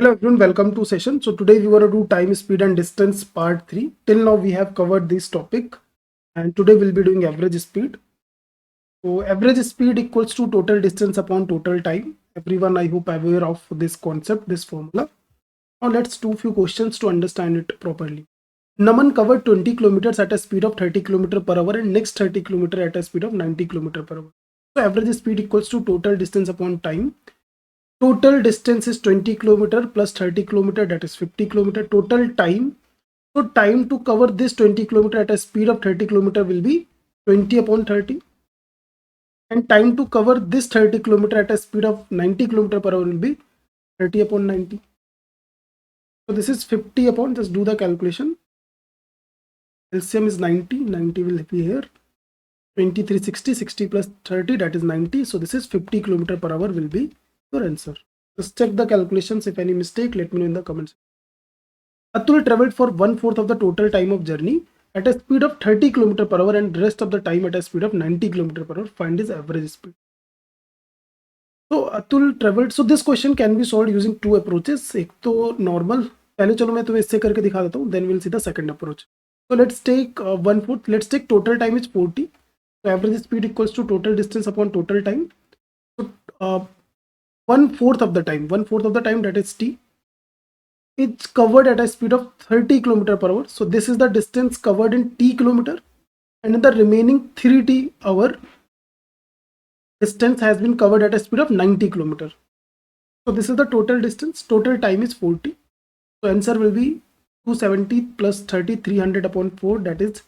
Hello everyone, welcome to session. So today we want to do time, speed and distance part 3. Till now we have covered this topic and today we'll be doing average speed. So average speed equals to total distance upon total time. Everyone I hope aware of this concept, this formula. Now let's do few questions to understand it properly. Naman covered 20 kilometers at a speed of 30 km per hour and next 30 km at a speed of 90 km per hour. So average speed equals to total distance upon time. Total distance is 20 km plus 30 km, that is 50 km. Total time, so time to cover this 20 km at a speed of 30 km will be 20 upon 30, and time to cover this 30 km at a speed of 90 km per hour will be 30 upon 90. So this is 50 upon, just do the calculation. LCM is 90, 90 will be here. 2360, 60 plus 30, that is 90. So this is 50 km per hour will be your answer. Just check the calculations. If any mistake, let me know in the comments. Atul traveled for 1/4 of the total time of journey at a speed of 30 km per hour and rest of the time at a speed of 90 km per hour. Find his average speed. So Atul traveled. So this question can be solved using two approaches. एक तो normal. पहले चलो मैं तुम्हें इससे करके दिखा देता हूँ. Then we'll see the second approach. So let's take 1/4. Let's take total time is 40. So average speed equals to total distance upon total time. So 1/4 of the time, 1/4 of the time, that is t, it's covered at a speed of 30 km per hour. So this is the distance covered in t kilometer, and in the remaining 3t hour distance has been covered at a speed of 90 km. So this is the total distance. Total time is 40. So answer will be 270 plus 30, 300 upon 4, that is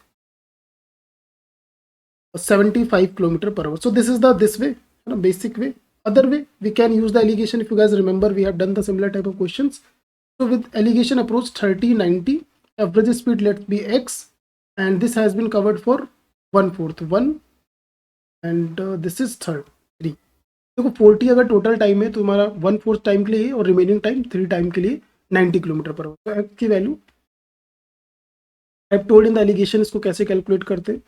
75 km per hour. So this is the this way, basic way. Other way, we can use the alligation. If you guys remember, we have done the similar type of questions. So with alligation approach 30, 90, average speed let be x, and this has been covered for 1/4, 1, and this is 3. देखो 40 अगर total time है तो तुम्हारा 1/4 time के लिए और remaining time 3 time के लिए 90 किलोमीटर पर आवर. तो एक्स की value I have told in the alligation. इसको कैसे कैलकुलेट करते हैं?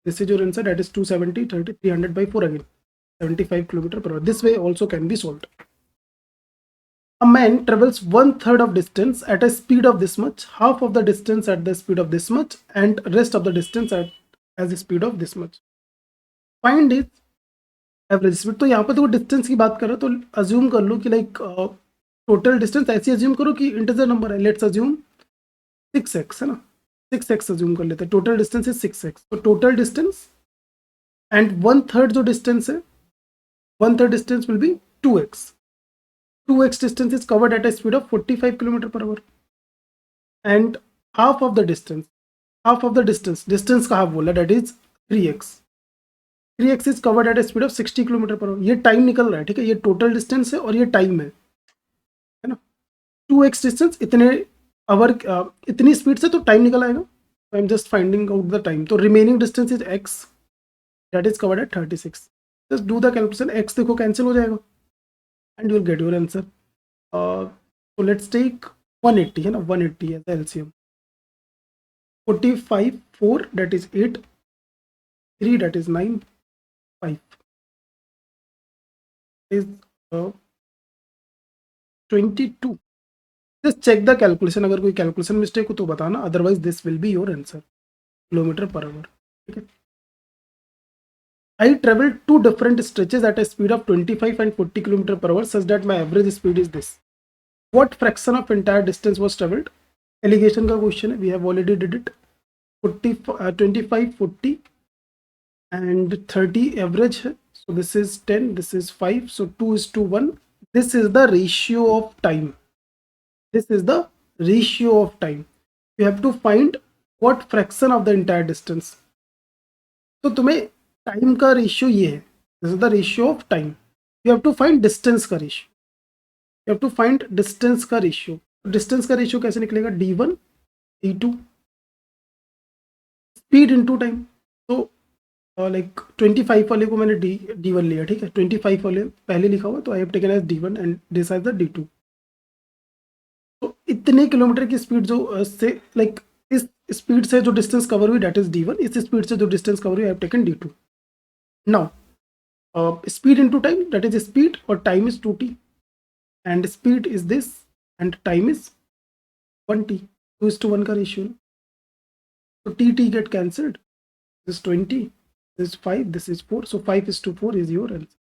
This is your answer, that is 270, 30, 300 by 4 again, 75 km per hour. This way also can be solved. A man travels 1/3 of distance at a speed of this much, half of the distance at the speed of this much, and rest of the distance at the speed of this much. Find its average speed. तो यहाँ पर तो distance की बात कर रहा, तो assume कर लो कि लाइक टोटल डिस्टेंस ऐसी अज्यूम करो कि इंटीजर नंबर है. लेट्स अज्यूम 6x है ना, 6x अज्यूम कर लेते हैं. टोटल डिस्टेंस है 6x. तो टोटल डिस्टेंस एंड 1/3 जो डिस्टेंस है, 1/3 distance will be 2x. 2x distance is covered at a speed of 45 km per hour, and half of the distance का हाफ बोला, that is 3x. 3x is covered at a speed of 60 km per hour. ये time निकल रहा है, ठीक है. ये total distance है और ये टाइम है ना. 2x डिस्टेंस इतने आवर, इतनी स्पीड से तो टाइम निकल आएगा. I am just finding out the time. तो remaining distance is x, that is covered at 36. Just do the calculation. X देखो कैंसिल हो जाएगा and you'll get your answer. So let's take 180 है ना, 180 as the LCM. 45, 4, that is 8, 3, that is 9, 5 is 22. Just check the calculation. अगर कोई calculation mistake हो तो बताना, otherwise this will be your answer. Kilometre per our, ठीक है. I traveled 2 different stretches at a speed of 25 and 40 km per hour such that my average speed is this. What fraction of entire distance was traveled? Alligation का question है, we have already did it. 25, 40 and 30 average है. So this is 10, this is 5, so 2:1. This is the ratio of time. This is the ratio of time. You have to find what fraction of the entire distance. तो तुम्हें time का ratio ये है. This is the ratio of time. You have to find distance का ratio. You have to find distance का ratio. Distance का ratio कैसे निकलेगा? d1 d2 speed into time. तो लाइक 25 वाले को मैंने d1 लिया, ठीक है. 25 वाले पहले लिखा हुआ, तो I have taken as d1 and this as the d2. तो इतने किलोमीटर की स्पीड जो से लाइक इस स्पीड से जो डिस्टेंस कवर हुई, दैट इज d1. इस स्पीड से जो डिस्टेंस कवर हुई, आई have taken d2. Now speed into time, that is speed, or time is 2t. and speed is this and time is 1t, 2:1 का ratio. So t get cancelled. This is 20, this is 5, this is 4. So 5:4 is your answer.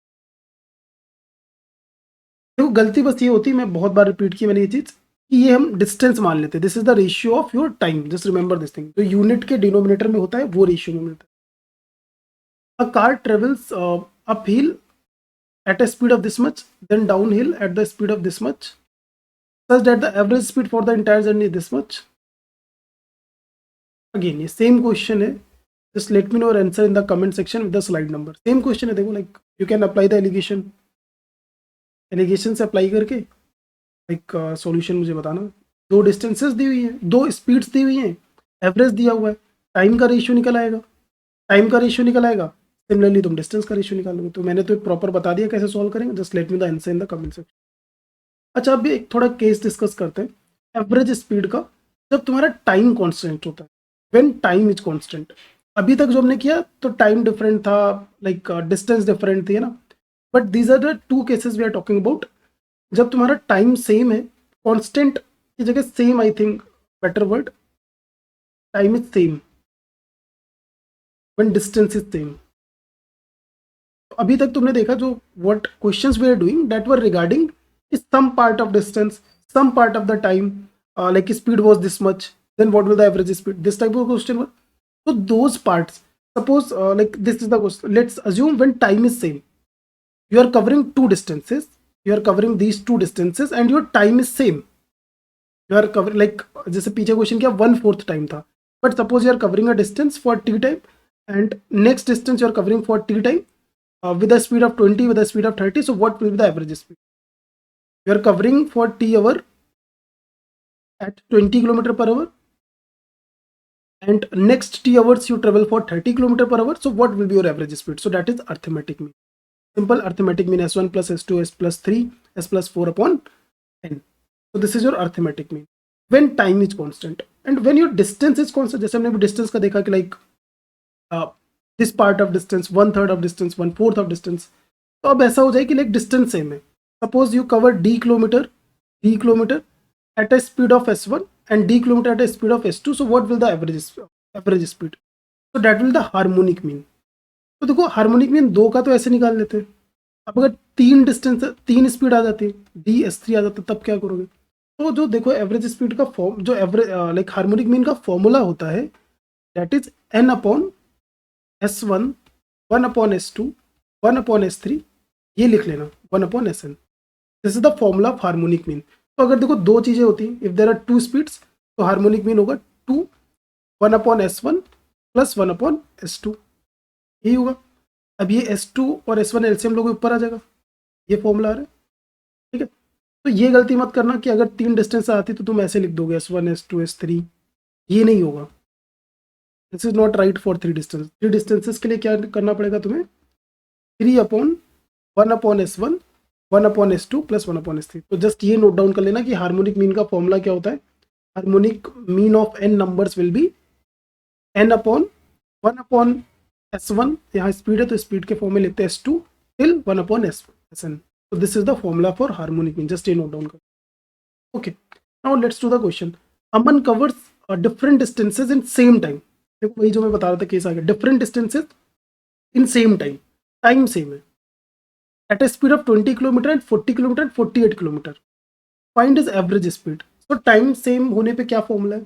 देखो गलती बस ये होती है, मैं बहुत बार repeat की मैंने ये चीज, कि ये हम डिस्टेंस मान लेते हैं. This is the ratio of your time. Just remember this thing. जो यूनिट के डिनोमिनेटर में होता है वो रेशियो में मिलता है. A car travels up hill at a speed of this much, then downhill at the speed of this much, such that the average speed for the entire journey is this much. Again, ये same question है. Just let me know your answer in the comment section with the slide number. Same question है. देखो, like you can apply the allegation. Allegation से apply करके like solution मुझे बताना. दो distances दी हुई है, दो speeds दी हुई हैं, average दिया हुआ है, time का ratio निकल आएगा. टाइम का रेशियो निकल आएगा. सिमिलरली तुम डिस्टेंस का रेशियो निकालोगे. तो मैंने तो एक प्रॉपर बता दिया कैसे सॉल्व करेंगे. Just let me the answer in the comment section. अच्छा, अभी एक थोड़ा केस डिस्कस करते हैं. एवरेज स्पीड का जब तुम्हारा टाइम कांस्टेंट होता है, व्हेन टाइम इज कांस्टेंट. अभी तक जो हमने किया तो टाइम डिफरेंट था, लाइक डिस्टेंस डिफरेंट थी, है ना. But these are the two cases we are talking about. जब तुम्हारा टाइम सेम है, कांस्टेंट की जगह same, I think better word, time is same when distance is same. अभी तक तुमने देखा जो what questions we are doing that were regarding some part of distance, some part of the time, like speed was this much, then what will the average speed, this type of question were. So those parts, suppose like this is the question. Let's assume when time is same, you are covering two distances, you are covering these two distances and your time is same. You are covering, like जैसे पीछे question किया 1/4 time था, but suppose you are covering a distance for t time and next distance you are covering for t time with a speed of 20, with a speed of 30. So what will be the average speed? You are covering for t hour at 20 km per hour and next t hours you travel for 30 km per hour. So what will be your average speed? So that is arithmetic mean. Simple arithmetic mean s1 plus s2 s plus 3 s plus 4 upon n. So this is your arithmetic mean when time is constant. And when your distance is constant, जैसे हमने distance का देखा कि like this part of distance, 1/3 of distance, 1/4 of distance. तो अब ऐसा हो जाए कि like distance same है. Suppose you cover d kilometer at a speed of s1 and d kilometer at a speed of s2. So what will the average speed? So that will the harmonic mean. तो देखो harmonic mean दो का तो ऐसे निकाल लेते हैं. अब अगर तीन स्पीड आ जाती है, डी s3 आ जाता है, तब क्या करोगे? तो जो देखो एवरेज स्पीड का फॉर्म, जो एवरेज लाइक हार्मोनिक मीन का फॉर्मूला होता है, that is n upon s1, 1 upon s2, 1 upon s3. ये लिख लेना 1 upon sn. This is the formula of harmonic mean. तो अगर देखो दो चीजें होती हैं, if there are two speeds, तो हार्मोनिक मीन होगा 2, 1 upon s1 plus 1 upon s2. यही होगा. अब ये s2 और s1 एलसीएम लोग ऊपर आ जाएगा. ये फॉर्मूला आ रहा है, ठीक है. तो ये गलती मत करना कि अगर तीन डिस्टेंस आती तो तुम ऐसे लिख दोगे s1 s2 s3. ये नहीं होगा. This is not right for three distance. Three distances के लिए क्या करना पड़ेगा तुम्हें? 3 upon 1 upon s1, 1 upon s2 plus 1 upon s3. तो जस्ट ये नोट डाउन कर लेना कि हार्मोनिक मीन का फॉर्मूला क्या होता है. Harmonic mean of n numbers will be n upon 1 upon s1. यहाँ स्पीड है तो स्पीड के फॉर्म में लिखते हैं s2 टिल 1 अपॉन sn. तो this is the formula for harmonic mean. Just ये नोट डाउन कर. Okay, now let's do the question. Aman covers different distances in same time. देखो वही जो मैं बता रहा था केस आ गया. Different distances in same time, time same है, at a speed of 20 km and 40 km and 48 km. Find his average speed. So time same होने पे क्या फॉर्मूला है?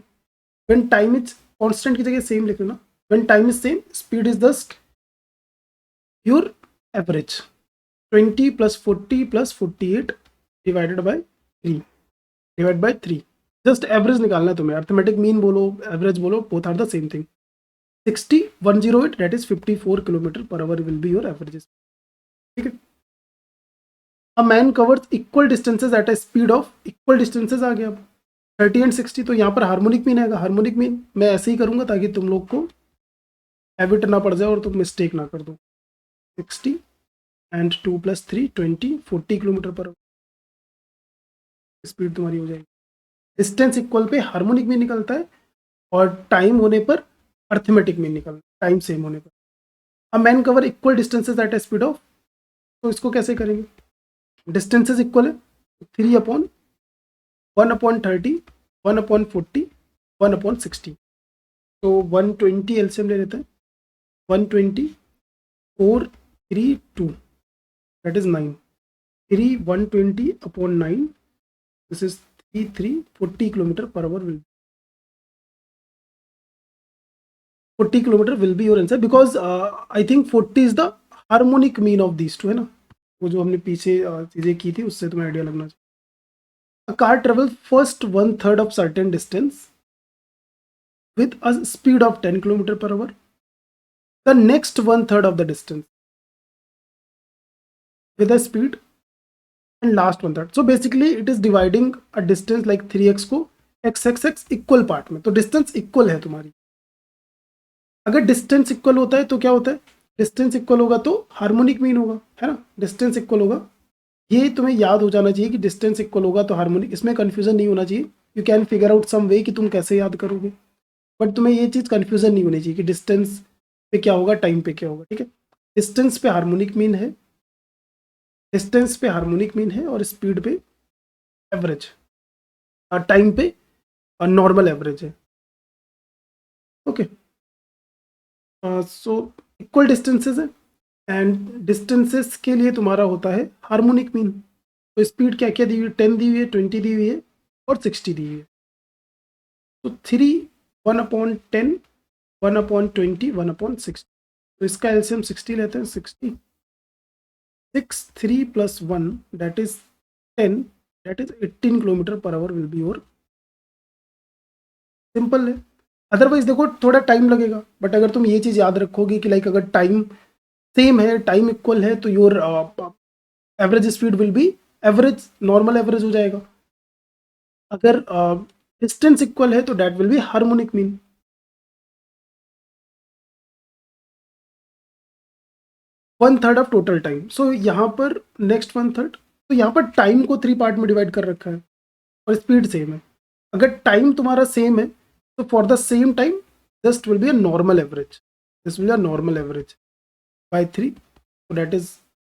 When time is constant की जगह सेम लिख लेना. When time is same, speed is just your average. 20 plus 40 plus 48 divided by 3. Divided by 3. Just average निकालना है तुम्हें. Arithmetic mean बोलो, average बोलो, both are the same thing. 60, 108, that is 54 km per hour will be your average. ठीक है. A man covers equal distances at a speed of equal distances आ गया. अब 30 and 60. तो यहाँ पर हार्मोनिक मीन आएगा. हार्मोनिक मीन मैं ऐसे ही करूँगा ताकि तुम लोग को हैबिट ना पड़ जाए और तुम मिस्टेक ना कर दो. 60 and 2 plus 3 20, 40 किलोमीटर पर स्पीड तुम्हारी हो जाएगी. Distance equal pay harmonic mean निकलता है और टाइम होने पर अर्थमेटिक मीन निकलता है. टाइम सेम होने पर. A man cover equal distances at a speed of. तो इसको कैसे करेंगे? डिस्टेंसेज इक्वल है, 3 अपॉन 1/30, 1/40, 1/60। तो 120 एलसीएम ले लेते हैं। 120, 4, 3, 2, that is 9। 3 120 upon 9, this is 40 kilometer per hour will 40 kilometer will be your answer, because I think 40 is the harmonic mean of these two, है ना। वो जो हमने पीछे चीजें की थी उससे तुम्हें आइडिया लगना चाहिए। A car travels first 1/3 of certain distance with a speed of 10 kilometer per hour. The next 1/3 of the distance with a speed and last 1/3. So basically it is dividing a distance like 3x को x equal part में। तो distance equal है तुम्हारी। अगर distance equal होता है तो क्या होता है, डिस्टेंस इक्वल होगा तो हार्मोनिक मीन होगा, है ना। डिस्टेंस इक्वल होगा, ये तुम्हें याद हो जाना चाहिए कि डिस्टेंस इक्वल होगा तो हार्मोनिक, इसमें कंफ्यूजन नहीं होना चाहिए। You can figure out some way कि तुम कैसे याद करोगे, बट तुम्हें ये चीज़ कंफ्यूजन नहीं होनी चाहिए कि डिस्टेंस पे क्या होगा, टाइम पे क्या होगा, ठीक है। डिस्टेंस पे हार्मोनिक मीन है, डिस्टेंस पे हार्मोनिक मीन है, और स्पीड पे एवरेज, टाइम पे नॉर्मल एवरेज है। ओके, सो इक्वल डिस्टेंसेस है, एंड डिस्टेंसेस के लिए तुम्हारा होता है हार्मोनिक मीन। तो स्पीड क्या क्या दी हुई है, 10 दी हुई है, 20 दी हुई है, और 60 दी हुई है। तो 3 1/10, 1/20, 1/60। तो इसका एलसीएम 60 लेते हैं। 60, 6, 3 + 1 that is 10, that is 18 kilometre per our will be your. Simple है। अदरवाइज देखो थोड़ा टाइम लगेगा, बट अगर तुम ये चीज़ याद रखोगे कि लाइक अगर टाइम सेम है, टाइम इक्वल है, तो your average speed will be average, normal average हो जाएगा। अगर डिस्टेंस इक्वल है तो that will be harmonic mean. 1/3 of total time. So यहाँ पर नेक्स्ट 1/3, तो यहाँ पर टाइम को 3 पार्ट में डिवाइड कर रखा है और स्पीड सेम है। अगर टाइम तुम्हारा सेम है तो for the same time just will be a normal average, this will be a normal average by 3, so that is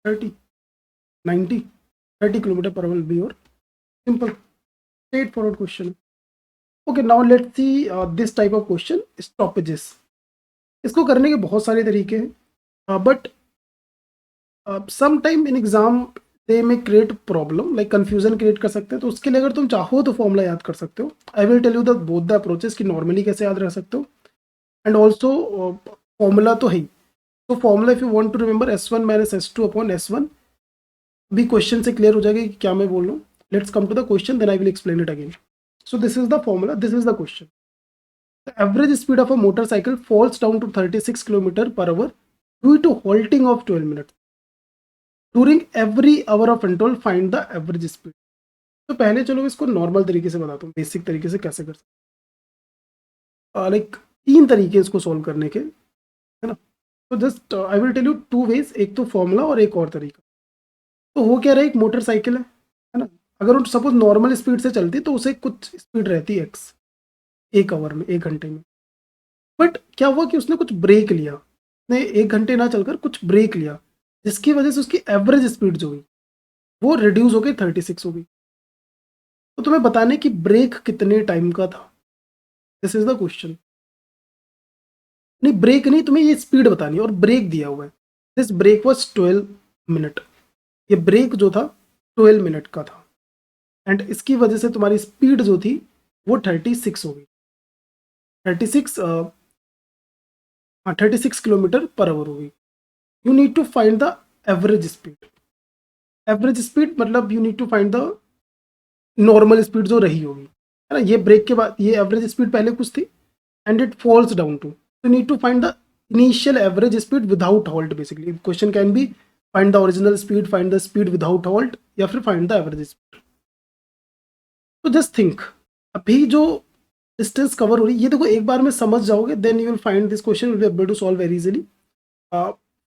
30, 90, 30 kilometre पर will be your simple straightforward question. Okay, now let's see this type of question, stoppages. इसको करने के बहुत सारे तरीके हैं, but some time in exam दे में create problem, like confusion create कर सकते हैं। तो उसके लिए अगर तुम चाहो तो फॉर्मूला याद कर सकते हो। I will tell you the both the approaches कि नॉर्मली कैसे याद रख सकते हो, एंड ऑल्सो फॉर्मूला तो है ही। तो formula if you want to remember S1 - S2 upon S1, भी क्वेश्चन से क्लियर हो जाएगा कि क्या मैं बोल रहा हूँ। Let's come to the question, then I will explain it again. So this is the formula, this is the question. The average speed of a motorcycle falls down to 36 kilometre per hour due to halting of 12 minutes during every hour of control, find the average speed. तो पहले चलो इसको normal तरीके से बताता हूँ, basic तरीके से कैसे कर सकते। लाइक 3 तरीके इसको सॉल्व करने के, है ना। तो just I will tell you 2 ways, एक तो फॉर्मूला और एक और तरीका। तो हो क्या रहा है, एक मोटरसाइकिल है ना। अगर सपोज नॉर्मल स्पीड से चलती तो उसे कुछ स्पीड रहती है x, 1 आवर में, 1 घंटे में। बट क्या हुआ कि उसने कुछ ब्रेक लिया, उसने 1 घंटे ना चलकर कुछ ब्रेक लिया, जिसकी वजह से उसकी एवरेज स्पीड जो हुई वो रिड्यूस हो गई, 36 हो गई। तो तुम्हें बताने कि ब्रेक कितने टाइम का था, दिस इज द क्वेश्चन। नहीं ब्रेक नहीं, तुम्हें ये स्पीड बतानी है, और ब्रेक दिया हुआ है। दिस ब्रेक वॉज 12 मिनट, ये ब्रेक जो था 12 मिनट का था, एंड इसकी वजह से तुम्हारी स्पीड जो थी वो 36 हो गई। 36 हाँ 36 किलोमीटर पर आवर हो गई। You need to find the average speed. Average speed मतलब you need to find the normal speed जो रही होगी, है ना। ये ब्रेक के बाद ये एवरेज स्पीड पहले कुछ थी, and it falls down to, you need to find the initial average speed without halt. Basically question can be find the original speed, find the speed without halt, या फिर find the average speed. तो just think, अभी जो distance cover हो रही है, ये देखो एक बार में समझ जाओगे, then you will find this question will be able to solve very easily.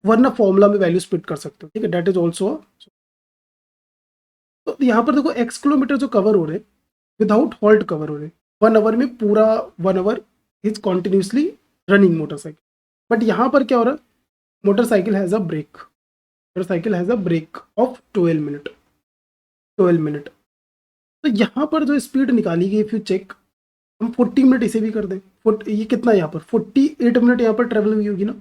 वरना फॉर्मूला में वैल्यू स्प्लिट कर सकते हो, ठीक है, दैट इज ऑल्सो। तो यहाँ पर देखो x किलोमीटर जो कवर हो रहे विदाउट हॉल्ट कवर हो रहे, 1 आवर में, पूरा 1 hour is continuously running motorcycle. But यहाँ पर क्या हो रहा है, motorcycle has a break, motorcycle has a break of 12 minute, 12 minute. तो यहाँ पर जो स्पीड निकाली गई, इफ यू चेक, हम 40 मिनट इसे भी कर दें, ये कितना यहाँ पर 48 मिनट यहाँ पर ट्रेवल हुई होगी ना,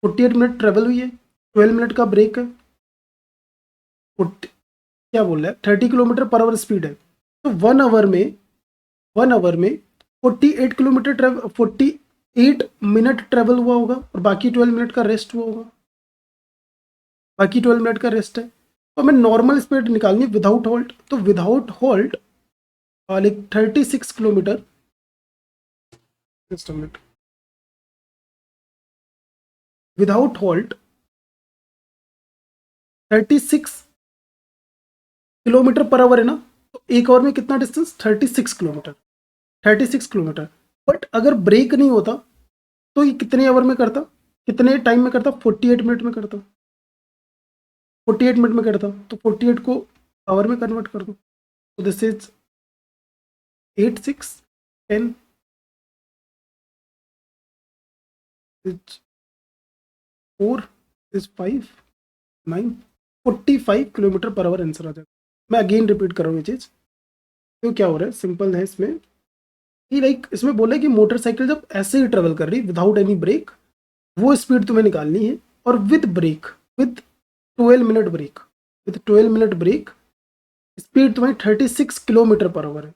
48 मिनट ट्रेवल हुई है, 12 मिनट का ब्रेक है, 40 क्या बोल रहा है 30 किलोमीटर पर आवर स्पीड है, तो 1 आवर में 48 किलोमीटर ट्रेवल, 48 मिनट ट्रेवल हुआ होगा और बाकी 12 मिनट का रेस्ट हुआ होगा, बाकी 12 मिनट का रेस्ट है। तो हमें नॉर्मल स्पीड निकालनी विदाउट हॉल्ट, तो without halt like 36 kilometre, just a minute, without halt 36 kilometre per our है ना, तो एक आवर में कितना डिस्टेंस 36 किलोमीटर, 36 किलोमीटर। बट अगर ब्रेक नहीं होता तो ये कितने आवर में करता, कितने टाइम में करता, 48 मिनट में करता, 48 मिनट में करता, तो 48 को आवर में कन्वर्ट कर दो, तो this is 8 6 10 4 is 5 9 45 kilometre per hour answer आ जाएगा। मैं अगेन रिपीट कर रहा हूँ ये चीज़, तो क्या हो रहा है, सिंपल है इसमें कि लाइक इसमें बोला है कि मोटरसाइकिल जब ऐसे ही ट्रेवल कर रही विदाउट एनी ब्रेक, वो स्पीड तुम्हें निकालनी है, और with break, with 12 minute break, with 12 minute break speed तुम्हें 36 किलोमीटर पर आवर है,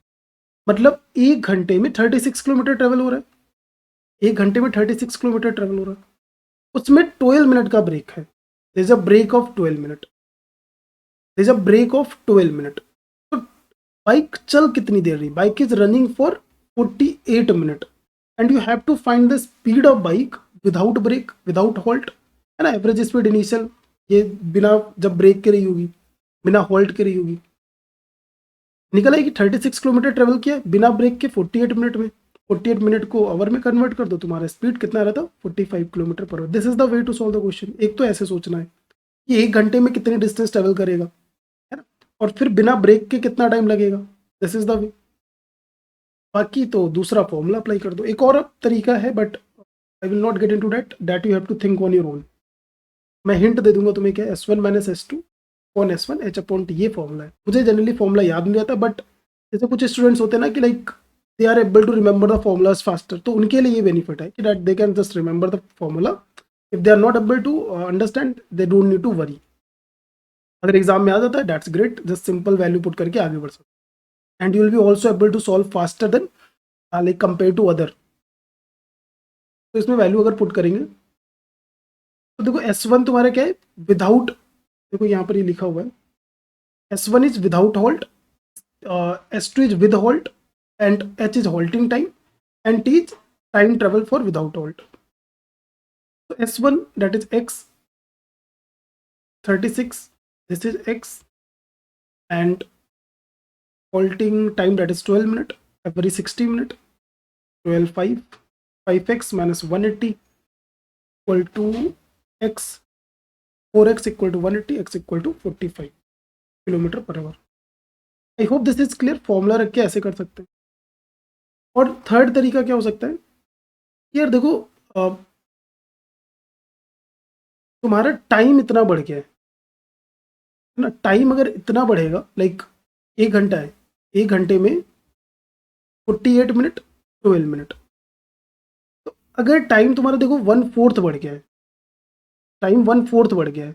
मतलब एक घंटे में 36 किलोमीटर ट्रेवल हो रहा है, एक घंटे में 36 किलोमीटर ट्रेवल हो रहा है, उसमें 12 मिनट का ब्रेक है, there is a break of 12 minute, there is a break of 12 minute. तो बाइक चल कितनी देर रही, bike is running for 48 minute, and you have to find the speed of bike without break, without halt, है ना, average speed initial, ये बिना जब ब्रेक के रही होगी, बिना हॉल्ट के रही होगी, निकल आएगी 36 किलोमीटर ट्रेवल किया बिना ब्रेक के 48 मिनट में, 48 मिनट को आवर में कन्वर्ट कर दो, तुम्हारा स्पीड कितना रहा था 45 kilometre per hour. This is the way to solve the question. एक तो ऐसे सोचना है कि एक घंटे में कितनी डिस्टेंस ट्रेवल करेगा, है ना, और फिर बिना ब्रेक के कितना टाइम लगेगा, दिस इज द वे। बाकी तो दूसरा फॉर्मूला अप्लाई कर दो। एक और तरीका है but I will not get into that you have to think on your own. मैं हिंट दे दूंगा तुम्हें, क्या S1 minus S2 on S1 H upon T, ये फॉर्मूला है। मुझे जनरली फॉर्मूला याद नहीं रहता, बट जैसे कुछ स्टूडेंट्स होते हैं ना कि like they are able to remember the formulas faster, तो उनके लिए ये बेनिफिट है कि that they can just remember the formula, if they are not able to understand they don't need to worry. अगर एग्जाम में आ जाता है that's great, just simple value put करके आगे बढ़ सकते, and you will be also able to solve faster than like compare to other. तो इसमें वैल्यू अगर पुट करेंगे तो देखो S1 तुम्हारा क्या है विदाउट, देखो यहाँ पर ये लिखा हुआ है S1 is without halt, S2 is with halt, and H is halting time, and T is time travel for without halt. तो S1 that is X 36, this is X, and halting time that is 12 minute, every 60 minute, 12 5, 5x minus 180 equal to X, 4x equal to 180, X equal to 45 kilometre per our. I hope this is clear. Formula रख के ऐसे कर सकते हैं। और third तरीका क्या हो सकता है, यार देखो तुम्हारा टाइम इतना बढ़ गया है ना, टाइम अगर इतना बढ़ेगा, लाइक एक घंटा है, एक घंटे में 48 मिनट 12 मिनट, तो अगर टाइम तुम्हारा देखो 1/4 बढ़ गया है, टाइम 1/4 बढ़ गया है,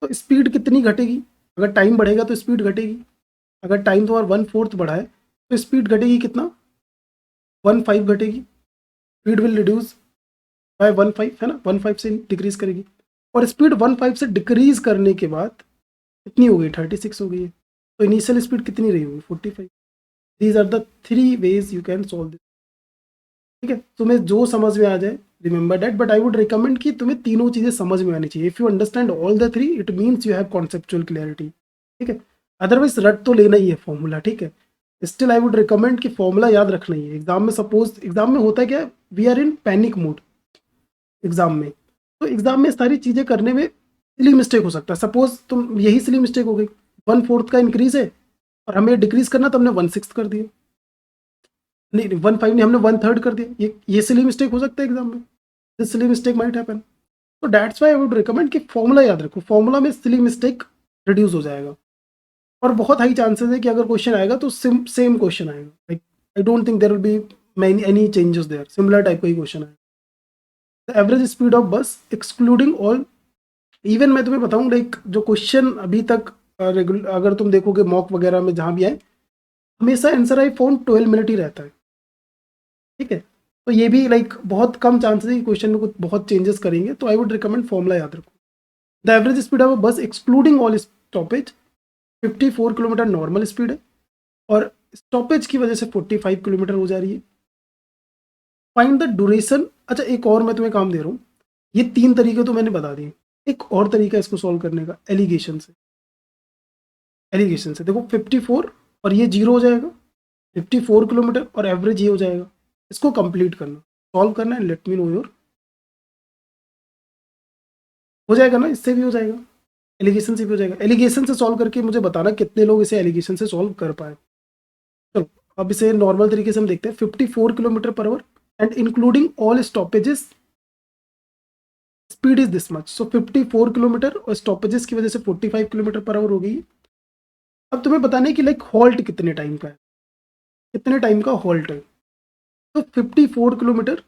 तो स्पीड कितनी घटेगी, अगर टाइम बढ़ेगा तो स्पीड घटेगी, अगर टाइम तुम्हारा 1/4 बढ़ा है तो स्पीड घटेगी कितना 1/5 घटेगी, स्पीड विल रिड्यूस बाय 1/5, है ना, 1/5 से डिक्रीज करेगी, और स्पीड 1/5 से डिक्रीज करने के बाद कितनी हो गई 36 हो गई है, तो इनिशियल स्पीड कितनी रही होगी 45। These are the 3 ways you can solve this. ठीक है, तुम्हें जो समझ में आ जाए remember that, but I would recommend कि तुम्हें तीनों चीज़ें समझ में आनी चाहिए। If you understand all the 3 it means you have conceptual clarity. ठीक है, अदरवाइज रट तो लेना ही है फॉर्मूला। ठीक है, स्टिल आई वुड रिकमेंड कि फॉर्मूला याद रखना ही है। एग्जाम में सपोज एग्जाम में होता है क्या, we are in panic mode exam में, तो एग्जाम में सारी चीज़ें करने में सिली मिस्टेक हो सकता है। सपोज तुम यही सिली मिस्टेक हो गई, 1/4 का इंक्रीज है और हमें डिक्रीज करना तो हमने 1/6 कर दिया, नहीं 1/5 नहीं, हमने 1/3 कर दिया। ये सिली मिस्टेक हो सकता है एग्जाम में, this silly mistake might happen. तो that's why I would recommend कि फॉर्मूला याद रखो, फॉर्मूला में सिली मिस्टेक रिड्यूस हो जाएगा। और बहुत हाई चांसेस है कि अगर क्वेश्चन आएगा तो सेम क्वेश्चन आएगा, like I don't think there will be many any changes there, similar type का ही क्वेश्चन आएगा। The average speed of bus excluding all, even मैं तुम्हें बताऊं लाइक जो क्वेश्चन अभी तक रेगुलर अगर तुम देखोगे मॉक वगैरह में जहाँ भी आए, हमेशा आंसर आई फोन 12 मिनट ही रहता है, ठीक है। तो ये भी लाइक बहुत कम चांसेस है कि क्वेश्चन में कुछ बहुत चेंजेस करेंगे, तो आई वुड रिकमेंड फॉर्मूला याद रखो। The average speed of bus excluding all stoppage 54 kilometre normal speed है, और स्टॉपेज की वजह से 45 किलोमीटर हो जा रही है। फाइंड द ड्यूरेशन, अच्छा एक और मैं तुम्हें काम दे रहा हूँ, ये 3 तरीके तो मैंने बता दिए, एक और तरीका इसको सॉल्व करने का एलिगेशन से। एलिगेशन से देखो 54 और ये 0 हो जाएगा, 54 किलोमीटर और एवरेज ये हो जाएगा, इसको कंप्लीट करना, सॉल्व करना है, लेट मी नो योर, हो जाएगा ना, इससे भी हो जाएगा, एलिगेशन से भी हो जाएगा। एलिगेशन से सॉल्व करके मुझे बताना कितने लोग इसे एलिगेशन से सॉल्व कर पाए। चलो अब इसे नॉर्मल तरीके से हम देखते हैं। 54 kilometre per our and including all stoppages speed is this much, so 54 kilometre और स्टॉपेजेस की वजह से 45 किलोमीटर पर आवर हो गई। अब तुम्हें बताना है कि लाइक हॉल्ट कितने टाइम का है, कितने टाइम का हॉल्ट है। तो 54 किलोमीटर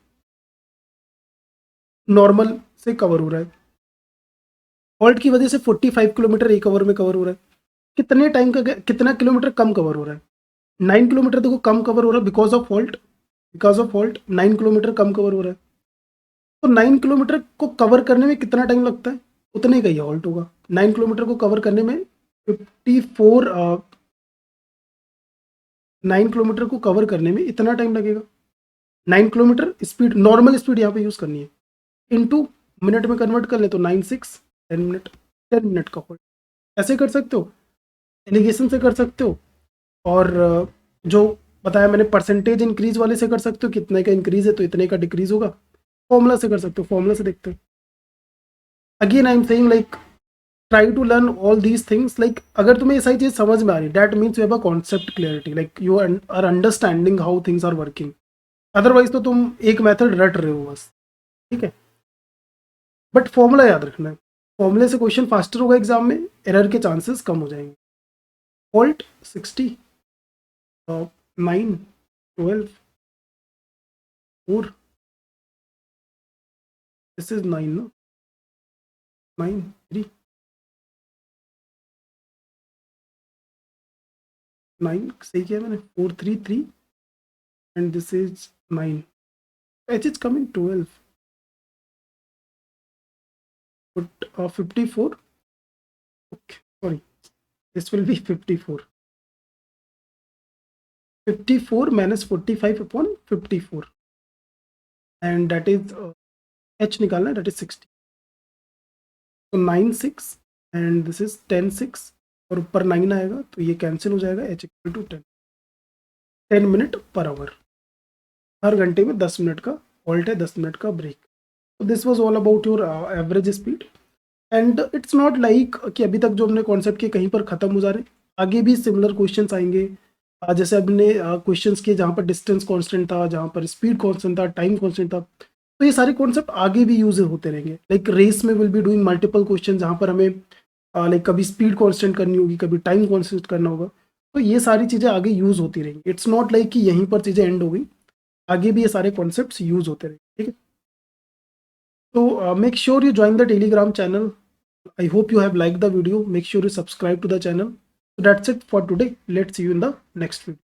नॉर्मल से कवर हो रहा है, हॉल्ट की वजह से 45 किलोमीटर एक आवर में कवर हो रहा है। कितने टाइम का, कितना किलोमीटर कम कवर हो रहा है, 9 किलोमीटर देखो कम कवर हो रहा है because of halt, because of halt 9 kilometre come cover हो रहा है। तो 9 किलोमीटर को कवर करने में कितना टाइम लगता है, उतने का ही हॉल्ट होगा। 9 किलोमीटर को कवर करने में 54 9 किलोमीटर को कवर करने में इतना टाइम लगेगा। 9 किलोमीटर स्पीड, नॉर्मल स्पीड यहाँ पे यूज़ करनी है, इनटू मिनट में कन्वर्ट कर ले तो 9 6 10 मिनट, 10 मिनट का हॉल्ट। ऐसे कर सकते हो, एलिगेशन से कर सकते हो, और जो बताया मैंने परसेंटेज इंक्रीज वाले से कर सकते हो, कितने का इंक्रीज है तो इतने का डिक्रीज होगा। फॉर्मूला से कर सकते हो, फॉर्मूला से देखते हैं। Again I am saying like try to learn all these things, like अगर तुम्हें ये सारी चीज समझ में आ रही, that means you have a concept clarity, like you are understanding how things are working. Otherwise तो तुम एक मेथड रट रहे हो बस, ठीक है। बट फॉर्मूला याद रखना है, फॉर्मूले से क्वेश्चन फास्टर होगा एग्जाम में, एरर के चांसेस कम हो जाएंगे। फॉल्ट 60 9 12 4, दिस इज 9 no 9 3 9 सही किया मैंने, 4 3 3 and this is 9, h is coming 12, but 54, okay sorry, this will be 54, 54 minus 45 upon 54 and that is h निकालना है, that is 60, so 9 6 and this is 10 6 और ऊपर 9 आएगा तो ये कैंसिल हो जाएगा, h equal to 10, 10 minute per hour, हर घंटे में 10 मिनट का हॉल्ट है, 10 मिनट का ब्रेक। तो this was all about your average speed, and it's not like कि अभी तक जो हमने कॉन्सेप्ट किए कहीं पर ख़त्म हो जा रहे, आगे भी सिमिलर क्वेश्चंस आएंगे। जैसे हमने क्वेश्चंस किए जहाँ पर डिस्टेंस कांस्टेंट था, जहाँ पर स्पीड कांस्टेंट था, टाइम कांस्टेंट था, तो ये सारे कॉन्सेप्ट आगे भी यूज होते रहेंगे। लाइक रेस में will be doing multiple question जहाँ पर हमें लाइक कभी स्पीड कांस्टेंट करनी होगी, कभी टाइम कांस्टेंट करना होगा, तो ये सारी चीज़ें आगे यूज होती रहेंगी। इट्स नॉट लाइक कि यहीं पर चीज़ें एंड हो गई, आगे भी ये सारे कॉन्सेप्ट्स यूज होते रहेंगे, ठीक है। तो make sure you join the Telegram channel. I hope you have liked the video. Make sure you subscribe to the channel. So that's it for today. Let's see you in the next video.